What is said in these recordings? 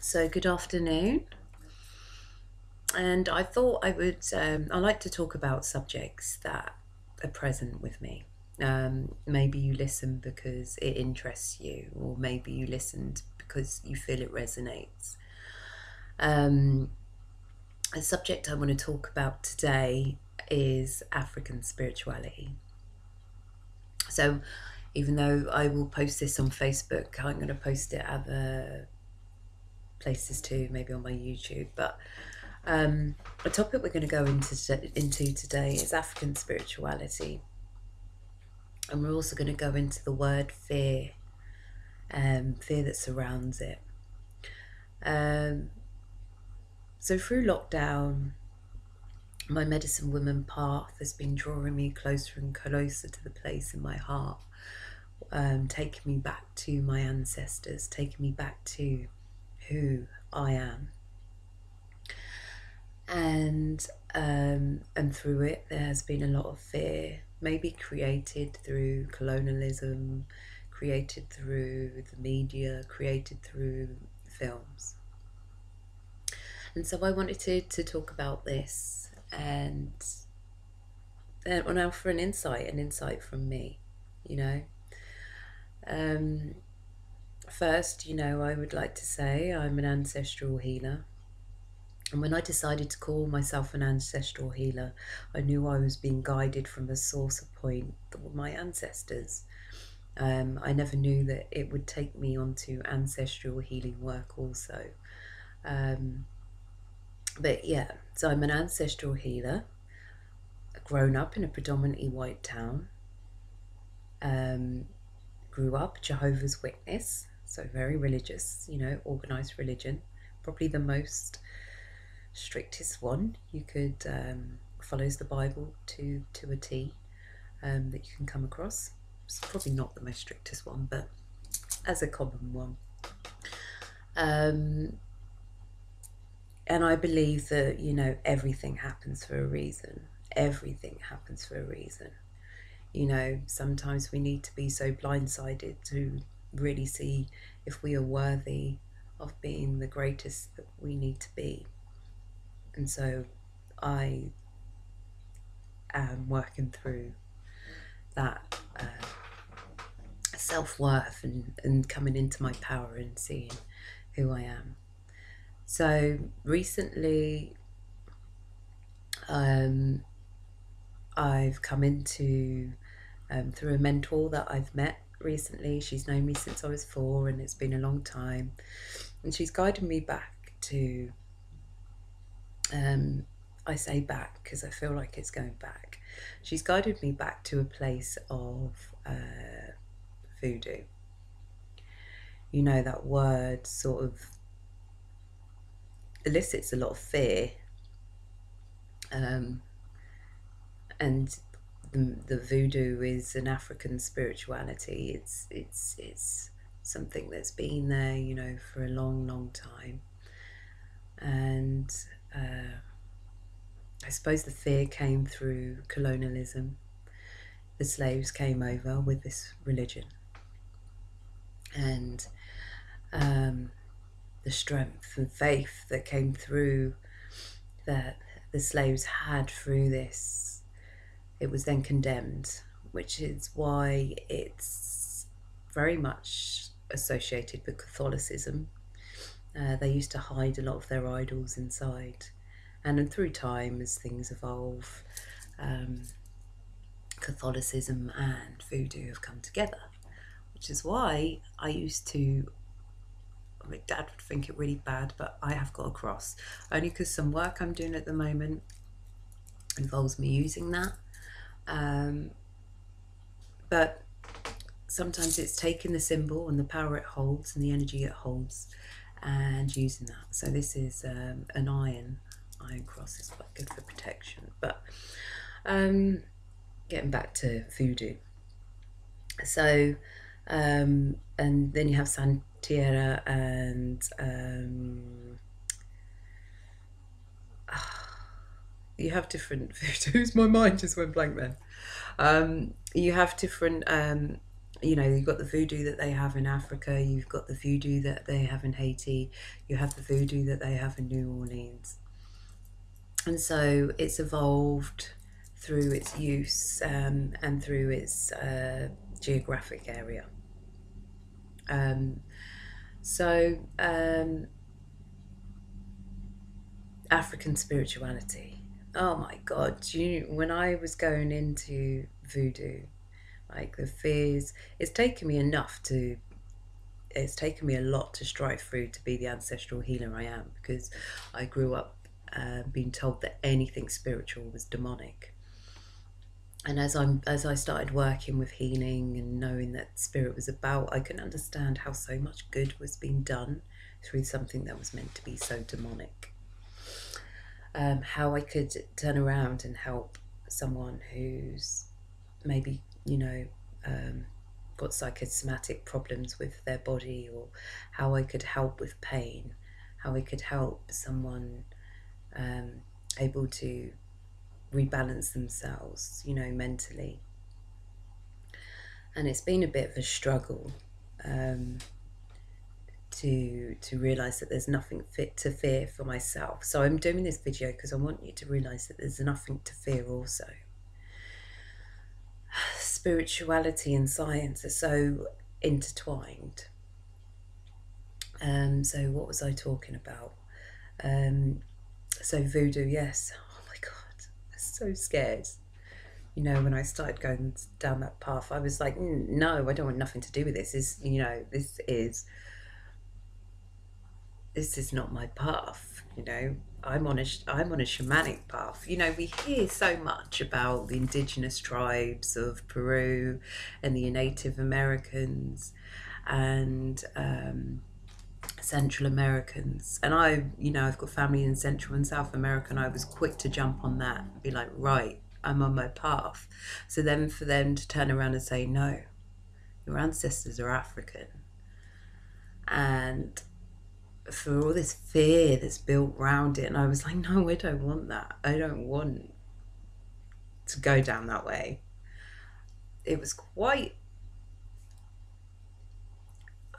So good afternoon, and I thought I like to talk about subjects that are present with me. Maybe you listen because it interests you, or maybe you listened because you feel it resonates. Um, the subject I want to talk about today is African spirituality. So, even though I will post this on Facebook, I'm going to post it other places too, maybe on my YouTube, but a topic we're going to go into today is African spirituality, and we're also going to go into the word fear, fear that surrounds it. Um, so through lockdown, my medicine woman path has been drawing me closer and closer to the place in my heart, taking me back to my ancestors, taking me back to who I am. And through it there has been a lot of fear, maybe created through colonialism, created through the media, created through films. And so I wanted to talk about this and offer an insight from me, you know. First, I would like to say I'm an ancestral healer. And when I decided to call myself an ancestral healer, I knew I was being guided from a source of point that were my ancestors. I never knew that it would take me onto ancestral healing work also. But yeah, so I'm an ancestral healer, grown up in a predominantly white town, grew up Jehovah's Witness, so very religious, organised religion, probably the most strictest one you could follows the Bible to a T that you can come across. It's probably not the most strictest one, but as a common one. And I believe that everything happens for a reason. Everything happens for a reason. Sometimes we need to be so blindsided to really see if we are worthy of being the greatest that we need to be. And so I am working through that self-worth and coming into my power and seeing who I am. So recently I've come into through a mentor that I've met recently. She's known me since I was 4, and it's been a long time, and she's guided me back to I say back because I feel like it's going back. She's guided me back to a place of voodoo. That word sort of elicits a lot of fear, and the voodoo is an African spirituality. It's something that's been there, for a long time, and I suppose the fear came through colonialism. The slaves came over with this religion, and the strength and faith that came through that the slaves had through this, it was then condemned, which is why it's very much associated with Catholicism. They used to hide a lot of their idols inside, and then through time, as things evolve, Catholicism and voodoo have come together, which is why I used to, my dad would think it really bad, but I have got a cross, only because some work I'm doing at the moment involves me using that. But sometimes it's taking the symbol and the power it holds and the energy it holds and using that. So this is an iron cross. Is quite good for protection. But getting back to voodoo, so and then you have Santeria and you have different voodoos. My mind just went blank then. You have different You know, you've got the voodoo that they have in Africa, you've got the voodoo that they have in Haiti, you have the voodoo that they have in New Orleans. And so it's evolved through its use and through its geographic area. Um, so African spirituality. Oh my God! When I was going into voodoo, like the fears, it's taken me a lot to strive through to be the ancestral healer I am, because I grew up being told that anything spiritual was demonic. And as I started working with healing and knowing that spirit was about, I can understand how so much good was being done through something that was meant to be so demonic. How I could turn around and help someone who's maybe, got psychosomatic problems with their body, or how I could help with pain, how I could help someone able to rebalance themselves, mentally. And it's been a bit of a struggle to realize that there's nothing fit to fear for myself. So I'm doing this video because I want you to realize that there's nothing to fear also. Spirituality and science are so intertwined. So what was I talking about? So voodoo, yes. Oh my God, I'm so scared. When I started going down that path, I was like, no, I don't want nothing to do with this. This is not my path. I'm on a shamanic path. We hear so much about the indigenous tribes of Peru and the Native Americans and Central Americans, and I've got family in Central and South America, and I was quick to jump on that and be like, right, I'm on my path. So then for them to turn around and say, no, your ancestors are African, and for all this fear that's built around it, and I was like, no, I don't want that. I don't want to go down that way. It was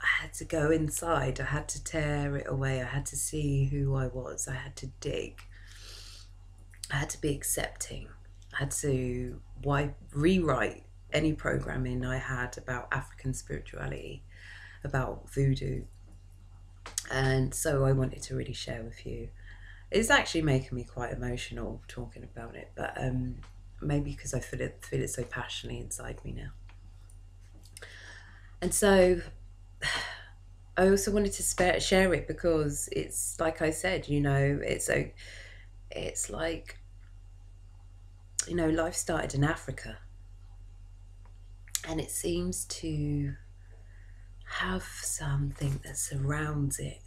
I had to go inside. I had to tear it away. I had to see who I was. I had to dig. I had to be accepting. I had to rewrite any programming I had about African spirituality, about voodoo. And so I wanted to really share with you. It's actually making me quite emotional talking about it, but maybe because I feel it so passionately inside me now. And so I also wanted to share it because it's like I said, it's like, life started in Africa, and it seems to have something that surrounds it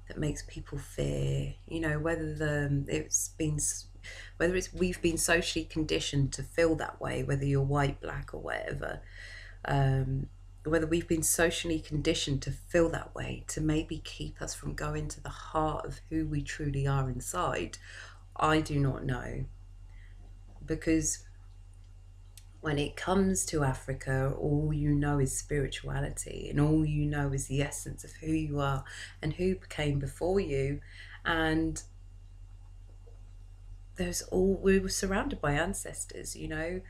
that makes people fear, whether we've been socially conditioned to feel that way, whether you're white, black, or whatever, whether we've been socially conditioned to feel that way to maybe keep us from going to the heart of who we truly are inside. I do not know, because when it comes to Africa, all you know is spirituality, and all you know is the essence of who you are and who came before you. And we were surrounded by ancestors, no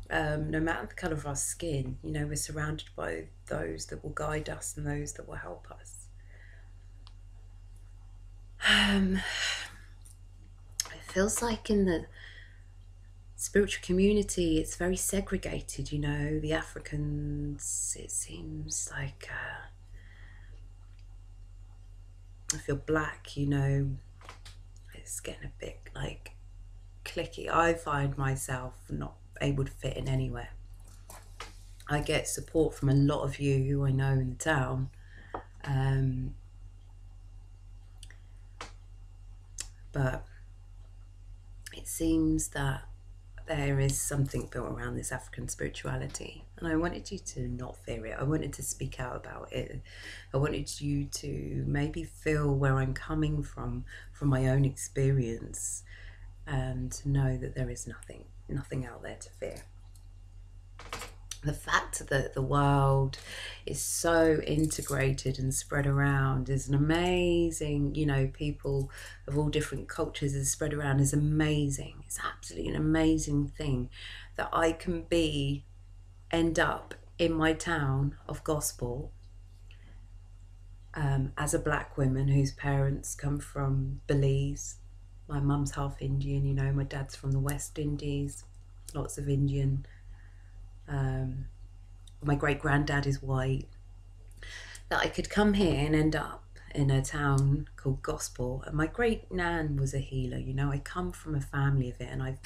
matter the colour of our skin, we're surrounded by those that will guide us and those that will help us. It feels like in the spiritual community, it's very segregated, the Africans, it seems like if you're black, it's getting a bit like cliquey. I find myself not able to fit in anywhere. I get support from a lot of you who I know in the town, but it seems that there is something built around this African spirituality, and I wanted you to not fear it. I wanted to speak out about it. I wanted you to maybe feel where I'm coming from my own experience, and to know that there is nothing out there to fear. the fact that the world is so integrated and spread around is an amazing, you know, people of all different cultures is spread around is amazing. It's absolutely an amazing thing that I can end up in my town of Gosport as a black woman whose parents come from Belize. My mum's half Indian, you know, my dad's from the West Indies, lots of Indian. My great granddad is white. That I could come here and end up in a town called Gosport. And my great nan was a healer, you know, I come from a family of it, and I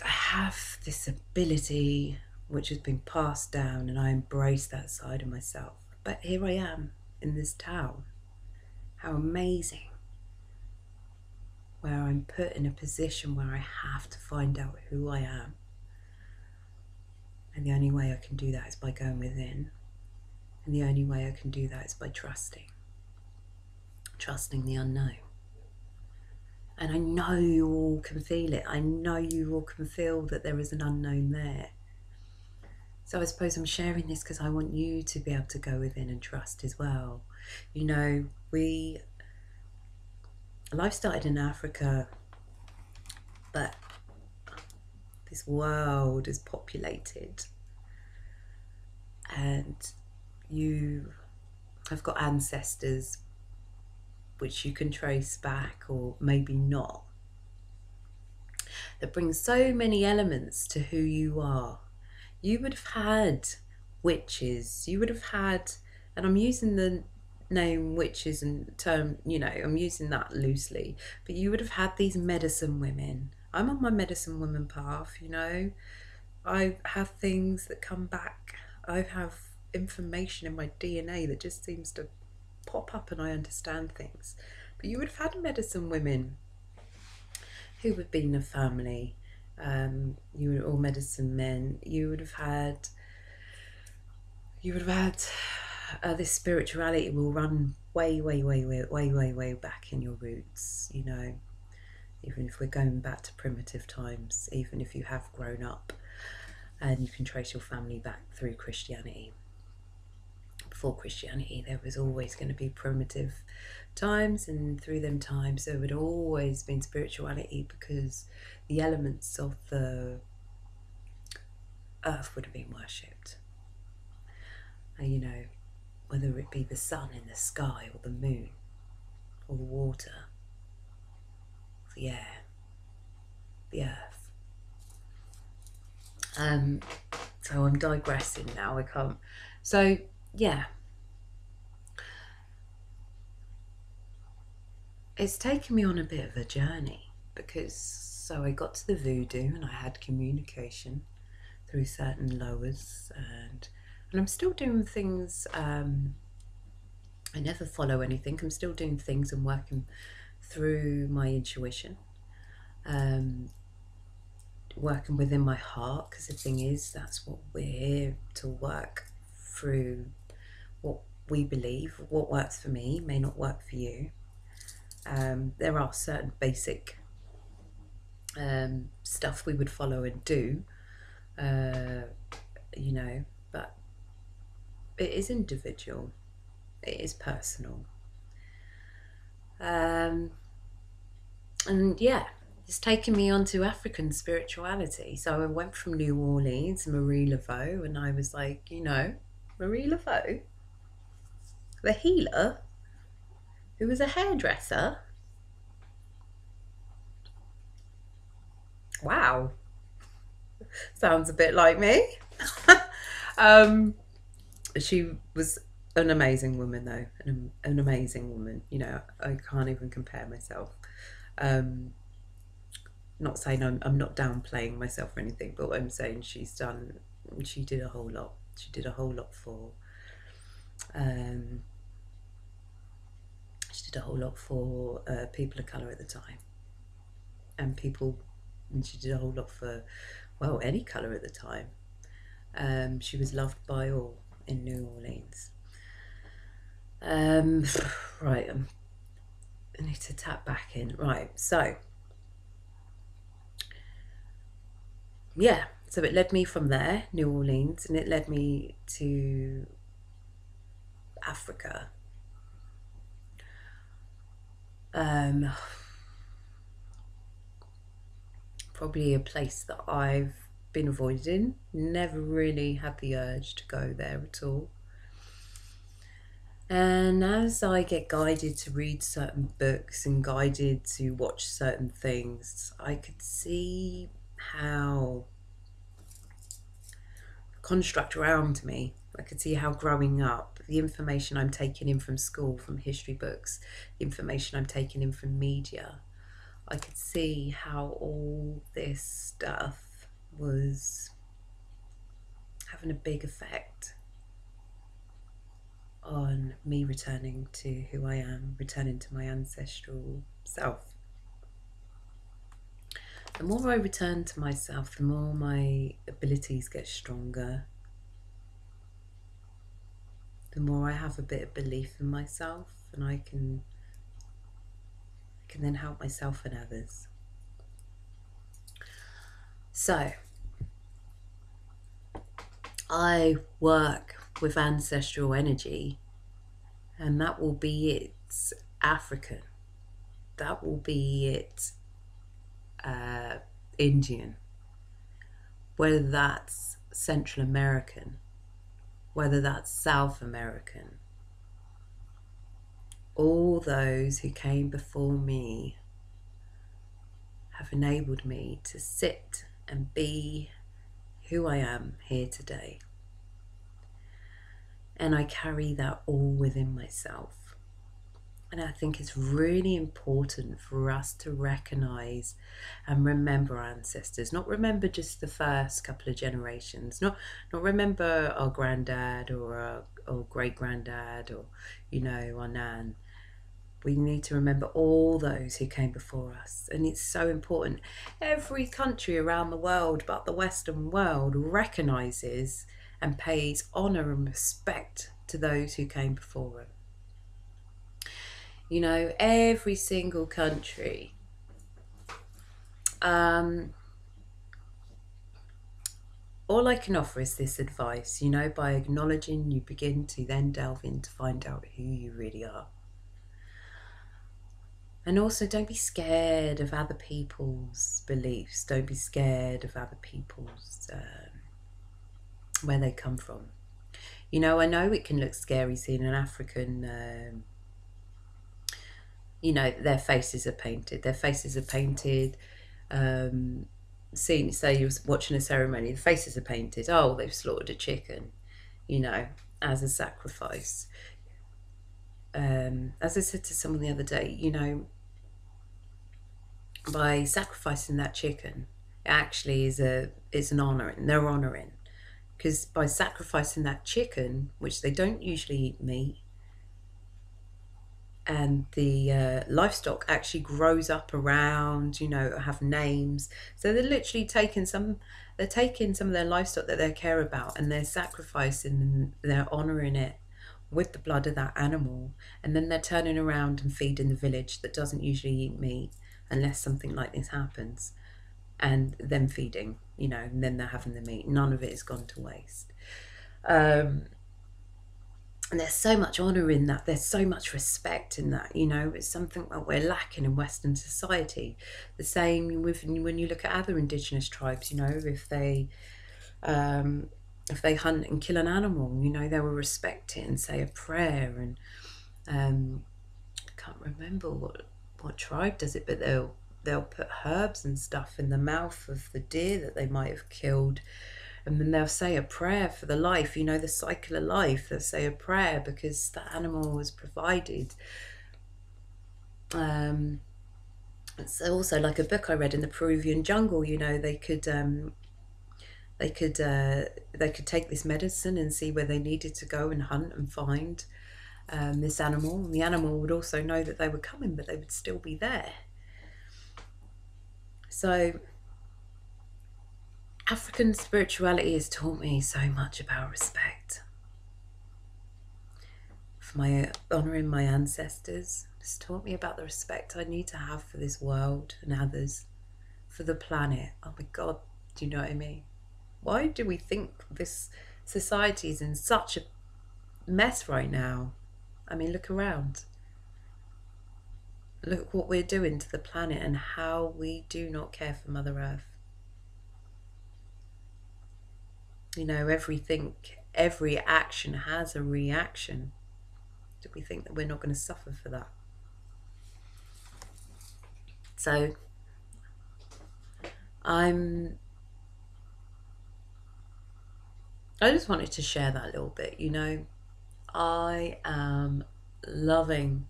have this ability which has been passed down, and I embrace that side of myself. But here I am in this town. How amazing. Where I'm put in a position where I have to find out who I am. And the only way I can do that is by going within. And the only way I can do that is by trusting the unknown. And I know you all can feel it. I know you all can feel that there is an unknown there. So I suppose I'm sharing this because I want you to be able to go within and trust as well. You know, life started in Africa, but this world is populated, and you have got ancestors which you can trace back, or maybe not, that brings so many elements to who you are. You would have had witches, you would have had, and I'm using the name witches and term, you know, I'm using that loosely, but you would have had these medicine women. I'm on my medicine woman path, you know. I have things that come back. I have information in my DNA that just seems to pop up, and I understand things. But you would have had medicine women who would be in a family. You would, or medicine men. You would have had this spirituality will run way back in your roots, you know. Even if we're going back to primitive times, even if you have grown up and you can trace your family back through Christianity. Before Christianity, there was always going to be primitive times, and through them times there would always been spirituality, because the elements of the earth would have been worshipped. You know, whether it be the sun in the sky, or the moon, or the water, the air, the earth. So I'm digressing now, I can't. So yeah, it's taken me on a bit of a journey, because so I got to the voodoo and I had communication through certain lowers, and I'm still doing things. I never follow anything. I'm still doing things and working through my intuition, working within my heart, because the thing is, that's what we're here to work through. What we believe, what works for me may not work for you. There are certain basic stuff we would follow and do, you know, but it is individual, it is personal. And yeah, it's taken me onto African spirituality. So I went from New Orleans, Marie Laveau, and I was like, you know, Marie Laveau, the healer who was a hairdresser. Wow, sounds a bit like me. She was an amazing woman, though, an amazing woman. You know, I can't even compare myself. Not saying I'm not downplaying myself or anything, but what I'm saying, she did a whole lot. She did a whole lot for. She did a whole lot for people of colour at the time, and she did a whole lot for, well, any colour at the time. She was loved by all in New Orleans. Right, I need to tap back in. Right, so yeah, So it led me from there, New Orleans, and it led me to Africa. Probably a place that I've been avoiding, never really had the urge to go there at all. And as I get guided to read certain books and guided to watch certain things, I could see how the construct around me, I could see how growing up, the information I'm taking in from school, from history books, the information I'm taking in from media, I could see how all this stuff was having a big effect on me returning to who I am, returning to my ancestral self. The more I return to myself, the more my abilities get stronger, the more I have a bit of belief in myself, and I can then help myself and others. So I work with ancestral energy, and that will be it African, that will be it Indian, whether that's Central American, whether that's South American. All those who came before me have enabled me to sit and be who I am here today. And I carry that all within myself. And I think it's really important for us to recognize and remember our ancestors, not remember just the first couple of generations, not remember our granddad or our great granddad or, our nan. We need to remember all those who came before us. And it's so important. Every country around the world, but the Western world, recognizes and pays honor and respect to those who came before it. Every single country. All I can offer is this advice, by acknowledging, you begin to then delve in to find out who you really are. And also, don't be scared of other people's beliefs. Don't be scared of other people's, where they come from. I know it can look scary seeing an African, their faces are painted. Their faces are painted. Say you're watching a ceremony, the faces are painted. Oh, they've slaughtered a chicken, as a sacrifice. As I said to someone the other day, by sacrificing that chicken, it actually is an honouring. They're honouring, because by sacrificing that chicken, which they don't usually eat meat, and the livestock actually grows up around, have names. So they're literally taking some of their livestock that they care about, and they're sacrificing and they're honouring it with the blood of that animal, and then they're turning around and feeding the village that doesn't usually eat meat unless something like this happens, and then feeding, and then they're having the meat. None of it has gone to waste. And there's so much honour in that. There's so much respect in that. It's something that we're lacking in Western society. The same with when you look at other indigenous tribes. If they hunt and kill an animal, they will respect it and say a prayer. And I can't remember what tribe does it, but they'll put herbs and stuff in the mouth of the deer that they might have killed. And then they'll say a prayer for the life, the cycle of life. They'll say a prayer because that animal was provided. It's also like a book I read in the Peruvian jungle. They could take this medicine and see where they needed to go and hunt and find this animal. And the animal would also know that they were coming, but they would still be there. So African spirituality has taught me so much about respect. For my honouring my ancestors, it's taught me about the respect I need to have for this world and others, for the planet. Oh my God, do you know what I mean? Why do we think this society is in such a mess right now? I mean, look around. Look what we're doing to the planet and how we do not care for Mother Earth. You know, everything, every action has a reaction. Do we think that we're not going to suffer for that? So I just wanted to share that a little bit. You know, I am loving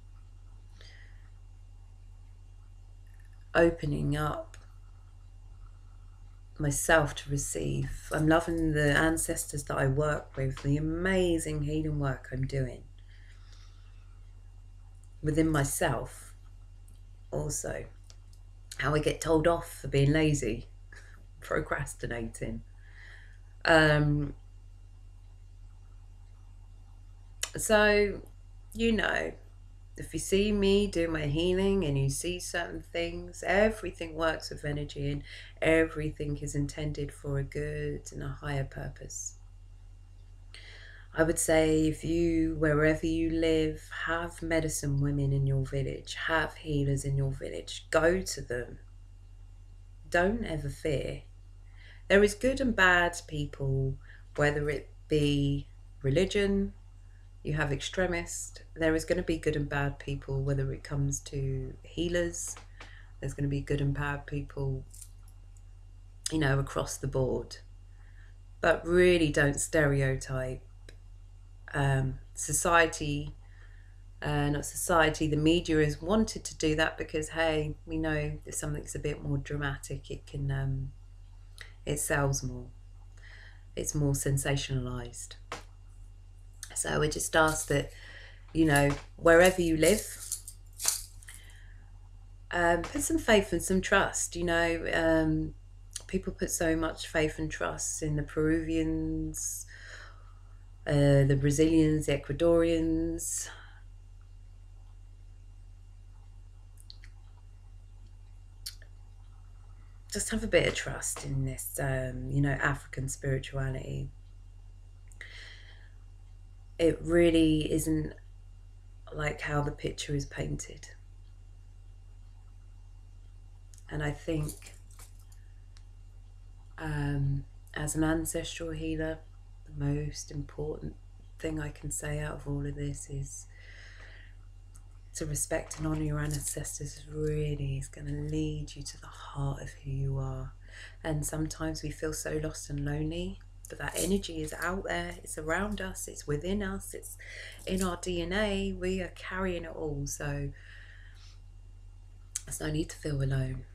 opening up myself to receive. I'm loving the ancestors that I work with, the amazing healing work I'm doing within myself. Also, how I get told off for being lazy, procrastinating. So, you know, if you see me do my healing and you see certain things, everything works with energy and everything is intended for a good and a higher purpose. I would say if you, wherever you live, have medicine women in your village, have healers in your village, go to them. Don't ever fear. There is good and bad people, whether it be religion, you have extremists, there is going to be good and bad people, whether it comes to healers, there's going to be good and bad people, you know, across the board. But really don't stereotype. Society, not society, the media has wanted to do that because, hey, we know if something's a bit more dramatic, it can, it sells more. It's more sensationalized. So I would just ask that, you know, wherever you live, put some faith and some trust. You know, people put so much faith and trust in the Peruvians, the Brazilians, the Ecuadorians. Just have a bit of trust in this, you know, African spirituality. It really isn't like how the picture is painted. And I think as an ancestral healer, the most important thing I can say out of all of this is to respect and honour your ancestors. Really is going to lead you to the heart of who you are. And sometimes we feel so lost and lonely, but that energy is out there, it's around us, it's within us, it's in our DNA, we are carrying it all. So there's no need to feel alone.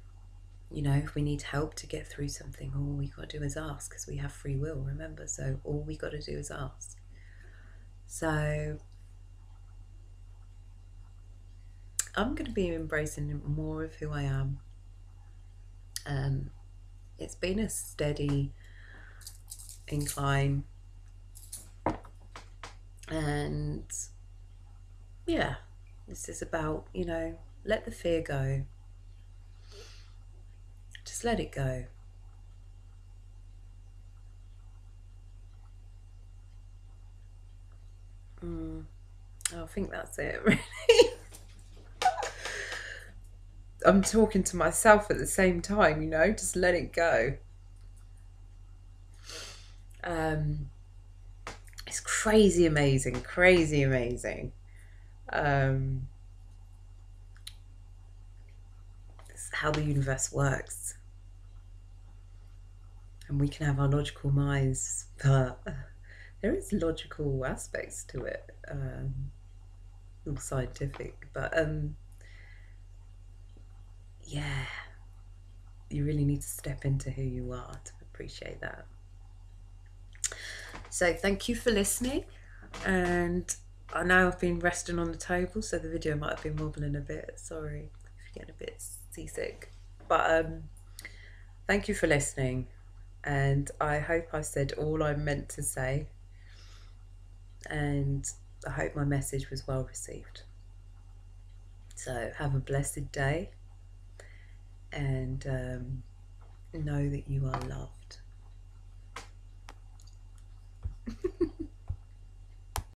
You know, if we need help to get through something, all we got to do is ask, because we have free will, remember? So all we got to do is ask. So I'm going to be embracing more of who I am. It's been a steady incline, and yeah, this is about, you know, let the fear go. Just let it go. I think that's it, really. I'm talking to myself at the same time, you know, just let it go. It's crazy amazing, crazy amazing. It's how the universe works. And we can have our logical minds, but there is logical aspects to it, all scientific, but yeah, you really need to step into who you are to appreciate that. So thank you for listening, and I know I've been resting on the table, so the video might have been wobbling a bit. Sorry if you're getting a bit seasick, but thank you for listening, and I hope I said all I meant to say, and I hope my message was well received. So have a blessed day, and know that you are loved.